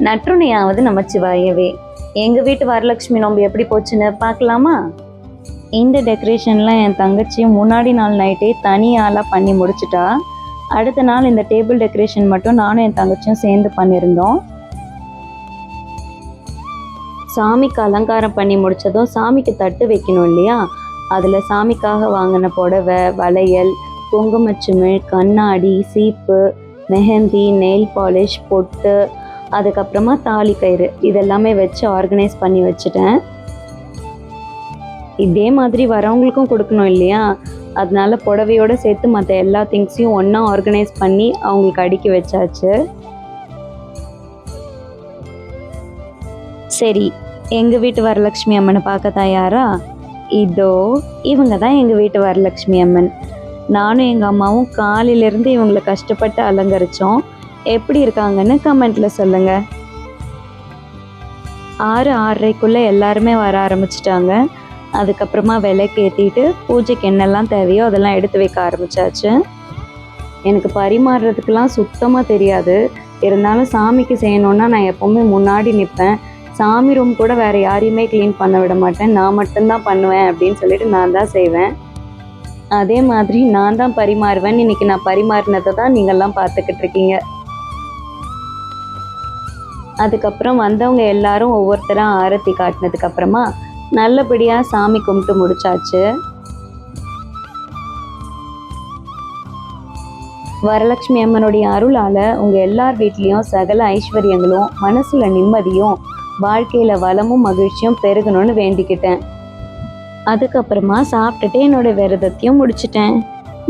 நற்றுணையாவது நமச்சிவாயவே. எங்கள் வீட்டு வரலட்சுமி நோம்பு எப்படி போச்சுன்னு பார்க்கலாமா? இந்த டெக்கரேஷன்லாம் என் தங்கச்சி முன்னாடி நாள் நைட்டே தனியாலாம் பண்ணி முடிச்சிட்டா. அடுத்த நாள் இந்த டேபிள் டெக்கரேஷன் மட்டும் நானும் என் தங்கச்சியும் சேர்ந்து பண்ணியிருந்தோம். சாமிக்கு அலங்காரம் பண்ணி முடித்ததும் சாமிக்கு தட்டு வைக்கணும் இல்லையா, அதில் சாமிக்காக வாங்கின புடவை, வளையல், குங்குமச்சிமிழ், கண்ணாடி, சீப்பு, மெஹந்தி, நெயில் பாலிஷ், பொட்டு, அதுக்கப்புறமா தாலி கயிறு இதெல்லாமே வச்சு ஆர்கனைஸ் பண்ணி வச்சுட்டேன். இதே மாதிரி வரவங்களுக்கும் கொடுக்கணும் இல்லையா, அதனால புடவையோடு சேர்த்து மற்ற எல்லா திங்ஸையும் ஒன்றா ஆர்கனைஸ் பண்ணி அவங்களுக்கு அடுக்கி வச்சாச்சு. சரி, எங்கள் வீட்டு வரலட்சுமி அம்மனை பார்க்க தயாரா? இதோ இவங்க தான் எங்கள் வீட்டு வரலட்சுமி அம்மன். நானும் எங்கள் அம்மாவும் காலையிலேருந்து இவங்களை கஷ்டப்பட்டு அலங்கரித்தோம். எப்படி இருக்காங்கன்னு கமெண்ட்டில் சொல்லுங்கள். 6-6:30க்குள்ளே எல்லாருமே வர ஆரம்பிச்சிட்டாங்க. அதுக்கப்புறமா விளக்கு ஏற்றிட்டு பூஜைக்கு என்னெல்லாம் தேவையோ அதெல்லாம் எடுத்து வைக்க ஆரம்பித்தாச்சு. எனக்கு பரிமாறுறதுக்கெலாம் சுத்தமாக தெரியாது. இருந்தாலும் சாமிக்கு செய்யணுன்னா நான் எப்போவுமே முன்னாடி நிற்பேன். சாமி ரூம் கூட வேறு யாரையுமே க்ளீன் பண்ண விட மாட்டேன், நான் மட்டும்தான் பண்ணுவேன் அப்படின்னு சொல்லிட்டு நான் தான் செய்வேன். அதே மாதிரி நான் தான் பரிமாறுவேன். இன்றைக்கி நான் பரிமாறினதை தான் நீங்கள்லாம் பார்த்துக்கிட்டு இருக்கீங்க. அதுக்கப்புறம் வந்தவங்க எல்லாரும் ஒவ்வொருத்தராக ஆரத்தி காட்டினதுக்கப்புறமா நல்லபடியாக சாமி கும்பிட்டு முடிச்சாச்சு. வரலட்சுமி அம்மனுடைய அருளால் உங்கள் எல்லார் வீட்லேயும் சகல ஐஸ்வர்யங்களும், மனசில் நிம்மதியும், வாழ்க்கையில் வளமும் மகிழ்ச்சியும் பெருகணும்னு வேண்டிக்கிட்டேன். அதுக்கப்புறமா சாப்பிட்டுட்டு என்னோடய விரதத்தையும் முடிச்சிட்டேன்.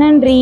நன்றி.